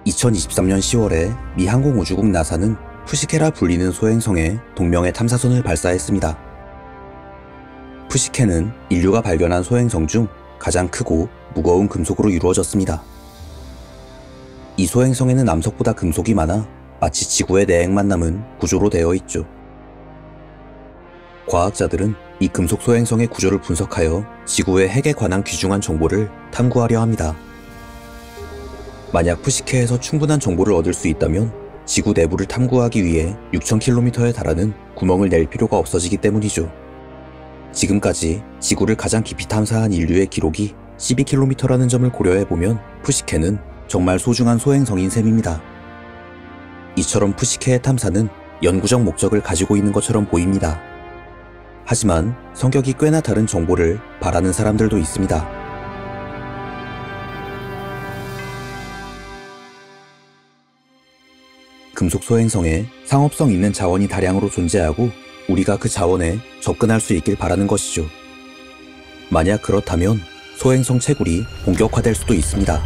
2023년 10월에 미 항공우주국 나사는 푸시케라 불리는 소행성에 동명의 탐사선을 발사했습니다. 푸시케는 인류가 발견한 소행성 중 가장 크고 무거운 금속으로 이루어졌습니다. 이 소행성에는 암석보다 금속이 많아 마치 지구의 내핵만 남은 구조로 되어 있죠. 과학자들은 이 금속 소행성의 구조를 분석하여 지구의 핵에 관한 귀중한 정보를 탐구하려 합니다. 만약 푸시케에서 충분한 정보를 얻을 수 있다면 지구 내부를 탐구하기 위해 6,000km에 달하는 구멍을 낼 필요가 없어지기 때문이죠. 지금까지 지구를 가장 깊이 탐사한 인류의 기록이 12km라는 점을 고려해보면 푸시케는 정말 소중한 소행성인 셈입니다. 이처럼 푸시케의 탐사는 연구적 목적을 가지고 있는 것처럼 보입니다. 하지만 성격이 꽤나 다른 정보를 바라는 사람들도 있습니다. 금속 소행성에 상업성 있는 자원이 다량으로 존재하고 우리가 그 자원에 접근할 수 있길 바라는 것이죠. 만약 그렇다면 소행성 채굴이 본격화될 수도 있습니다.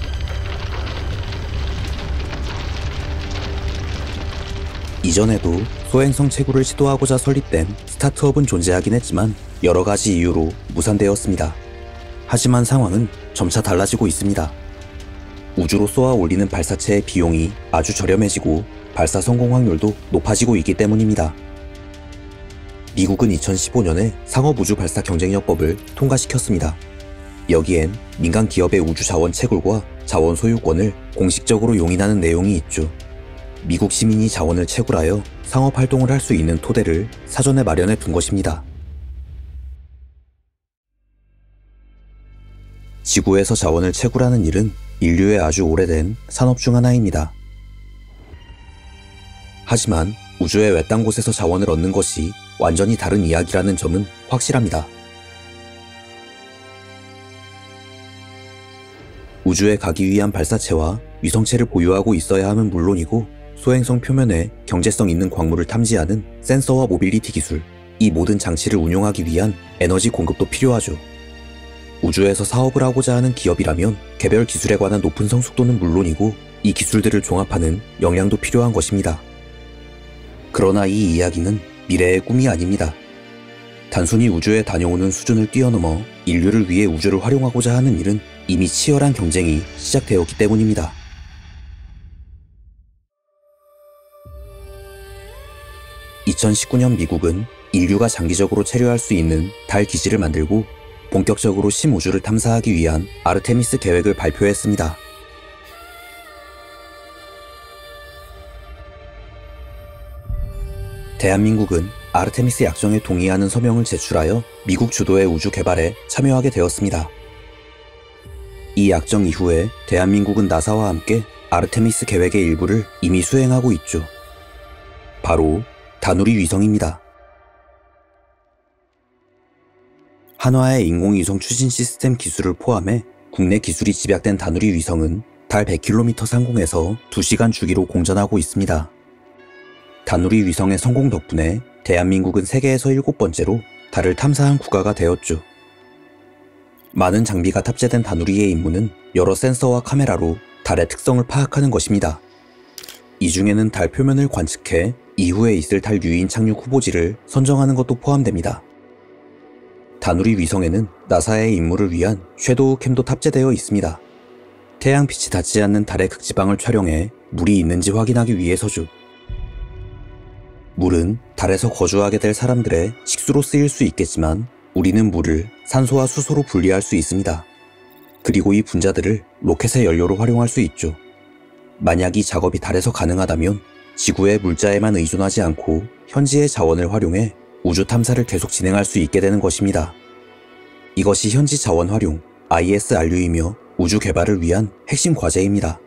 이전에도 소행성 채굴을 시도하고자 설립된 스타트업은 존재하긴 했지만 여러 가지 이유로 무산되었습니다. 하지만 상황은 점차 달라지고 있습니다. 우주로 쏘아 올리는 발사체의 비용이 아주 저렴해지고 발사 성공 확률도 높아지고 있기 때문입니다. 미국은 2015년에 상업우주 발사 경쟁력법을 통과시켰습니다. 여기엔 민간 기업의 우주 자원 채굴과 자원 소유권을 공식적으로 용인하는 내용이 있죠. 미국 시민이 자원을 채굴하여 상업 활동을 할 수 있는 토대를 사전에 마련해 둔 것입니다. 지구에서 자원을 채굴하는 일은 인류의 아주 오래된 산업 중 하나입니다. 하지만 우주의 외딴 곳에서 자원을 얻는 것이 완전히 다른 이야기라는 점은 확실합니다. 우주에 가기 위한 발사체와 위성체를 보유하고 있어야 함은 물론이고 소행성 표면에 경제성 있는 광물을 탐지하는 센서와 모빌리티 기술, 이 모든 장치를 운용하기 위한 에너지 공급도 필요하죠. 우주에서 사업을 하고자 하는 기업이라면 개별 기술에 관한 높은 성숙도는 물론이고 이 기술들을 종합하는 역량도 필요한 것입니다. 그러나 이 이야기는 미래의 꿈이 아닙니다. 단순히 우주에 다녀오는 수준을 뛰어넘어 인류를 위해 우주를 활용하고자 하는 일은 이미 치열한 경쟁이 시작되었기 때문입니다. (2019년) 미국은 인류가 장기적으로 체류할 수 있는 달 기지를 만들고 본격적으로 심우주를 탐사하기 위한 아르테미스 계획을 발표했습니다. 대한민국은 아르테미스 약정에 동의하는 서명을 제출하여 미국 주도의 우주 개발에 참여하게 되었습니다. 이 약정 이후에 대한민국은 나사와 함께 아르테미스 계획의 일부를 이미 수행하고 있죠. 바로 다누리 위성입니다. 한화의 인공위성 추진 시스템 기술을 포함해 국내 기술이 집약된 다누리 위성은 달 100km 상공에서 2시간 주기로 공전하고 있습니다. 다누리 위성의 성공 덕분에 대한민국은 세계에서 7번째로 달을 탐사한 국가가 되었죠. 많은 장비가 탑재된 다누리의 임무는 여러 센서와 카메라로 달의 특성을 파악하는 것입니다. 이 중에는 달 표면을 관측해 이후에 있을 달 유인 착륙 후보지를 선정하는 것도 포함됩니다. 다누리 위성에는 나사의 임무를 위한 섀도우 캠도 탑재되어 있습니다. 태양빛이 닿지 않는 달의 극지방을 촬영해 물이 있는지 확인하기 위해서죠. 물은 달에서 거주하게 될 사람들의 식수로 쓰일 수 있겠지만 우리는 물을 산소와 수소로 분리할 수 있습니다. 그리고 이 분자들을 로켓의 연료로 활용할 수 있죠. 만약 이 작업이 달에서 가능하다면 지구의 물자에만 의존하지 않고 현지의 자원을 활용해 우주 탐사를 계속 진행할 수 있게 되는 것입니다. 이것이 현지 자원 활용, ISRU이며 우주 개발을 위한 핵심 과제입니다.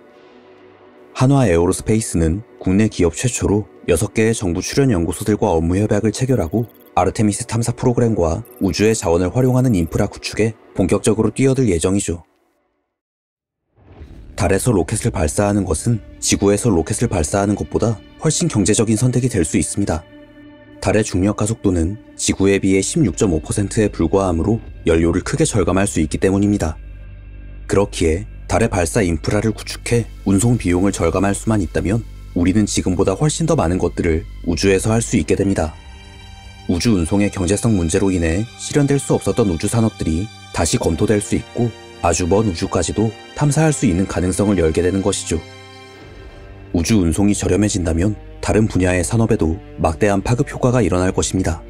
한화 에어로스페이스는 국내 기업 최초로 6개의 정부 출연 연구소들과 업무 협약을 체결하고 아르테미스 탐사 프로그램과 우주의 자원을 활용하는 인프라 구축에 본격적으로 뛰어들 예정이죠. 달에서 로켓을 발사하는 것은 지구에서 로켓을 발사하는 것보다 훨씬 경제적인 선택이 될 수 있습니다. 달의 중력 가속도는 지구에 비해 16.5%에 불과하므로 연료를 크게 절감할 수 있기 때문입니다. 그렇기에 달의 발사 인프라를 구축해 운송 비용을 절감할 수만 있다면 우리는 지금보다 훨씬 더 많은 것들을 우주에서 할 수 있게 됩니다. 우주 운송의 경제성 문제로 인해 실현될 수 없었던 우주 산업들이 다시 검토될 수 있고 아주 먼 우주까지도 탐사할 수 있는 가능성을 열게 되는 것이죠. 우주 운송이 저렴해진다면 다른 분야의 산업에도 막대한 파급 효과가 일어날 것입니다.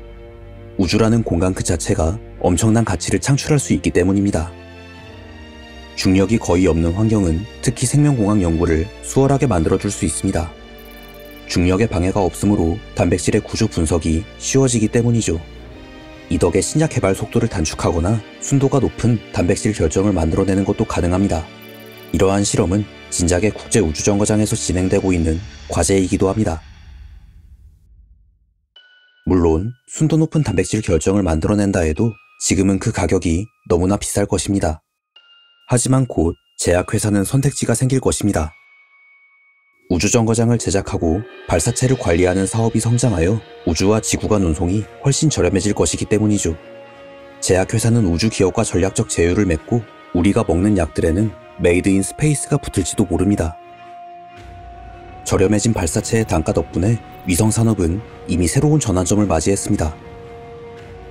우주라는 공간 그 자체가 엄청난 가치를 창출할 수 있기 때문입니다. 중력이 거의 없는 환경은 특히 생명공학 연구를 수월하게 만들어줄 수 있습니다. 중력의 방해가 없으므로 단백질의 구조 분석이 쉬워지기 때문이죠. 이 덕에 신약 개발 속도를 단축하거나 순도가 높은 단백질 결정을 만들어내는 것도 가능합니다. 이러한 실험은 진작에 국제우주정거장에서 진행되고 있는 과제이기도 합니다. 물론 순도 높은 단백질 결정을 만들어낸다 해도 지금은 그 가격이 너무나 비쌀 것입니다. 하지만 곧 제약회사는 선택지가 생길 것입니다. 우주정거장을 제작하고 발사체를 관리하는 사업이 성장하여 우주와 지구 간 운송이 훨씬 저렴해질 것이기 때문이죠. 제약회사는 우주기업과 전략적 제휴를 맺고 우리가 먹는 약들에는 메이드 인 스페이스가 붙을지도 모릅니다. 저렴해진 발사체의 단가 덕분에 위성산업은 이미 새로운 전환점을 맞이했습니다.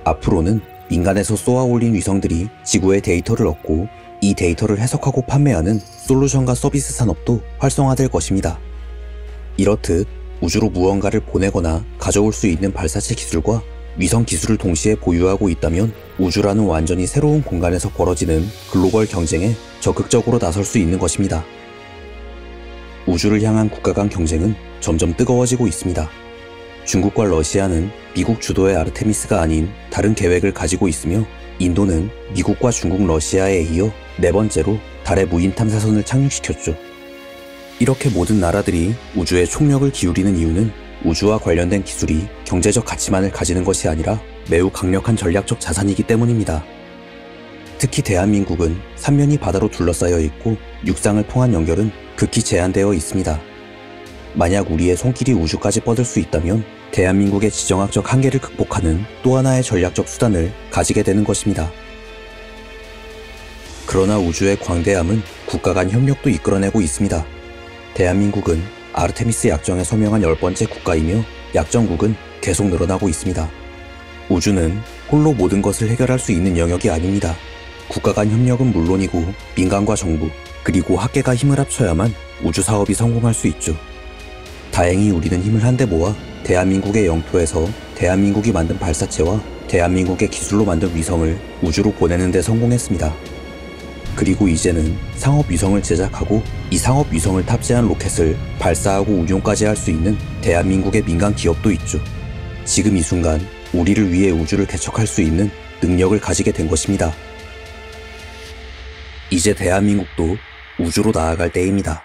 앞으로는 민간에서 쏘아 올린 위성들이 지구의 데이터를 얻고 이 데이터를 해석하고 판매하는 솔루션과 서비스 산업도 활성화될 것입니다. 이렇듯 우주로 무언가를 보내거나 가져올 수 있는 발사체 기술과 위성 기술을 동시에 보유하고 있다면 우주라는 완전히 새로운 공간에서 벌어지는 글로벌 경쟁에 적극적으로 나설 수 있는 것입니다. 우주를 향한 국가 간 경쟁은 점점 뜨거워지고 있습니다. 중국과 러시아는 미국 주도의 아르테미스가 아닌 다른 계획을 가지고 있으며 인도는 미국과 중국, 러시아에 이어 네 번째로 달의 무인 탐사선을 착륙시켰죠. 이렇게 모든 나라들이 우주에 총력을 기울이는 이유는 우주와 관련된 기술이 경제적 가치만을 가지는 것이 아니라 매우 강력한 전략적 자산이기 때문입니다. 특히 대한민국은 삼면이 바다로 둘러싸여 있고 육상을 통한 연결은 극히 제한되어 있습니다. 만약 우리의 손길이 우주까지 뻗을 수 있다면 대한민국의 지정학적 한계를 극복하는 또 하나의 전략적 수단을 가지게 되는 것입니다. 그러나 우주의 광대함은 국가 간 협력도 이끌어내고 있습니다. 대한민국은 아르테미스 약정에 서명한 10번째 국가이며 약정국은 계속 늘어나고 있습니다. 우주는 홀로 모든 것을 해결할 수 있는 영역이 아닙니다. 국가 간 협력은 물론이고 민간과 정부 그리고 학계가 힘을 합쳐야만 우주 사업이 성공할 수 있죠. 다행히 우리는 힘을 한데 모아 대한민국의 영토에서 대한민국이 만든 발사체와 대한민국의 기술로 만든 위성을 우주로 보내는 데 성공했습니다. 그리고 이제는 상업 위성을 제작하고 이 상업 위성을 탑재한 로켓을 발사하고 운용까지 할 수 있는 대한민국의 민간 기업도 있죠. 지금 이 순간 우리를 위해 우주를 개척할 수 있는 능력을 가지게 된 것입니다. 이제 대한민국도 우주로 나아갈 때입니다.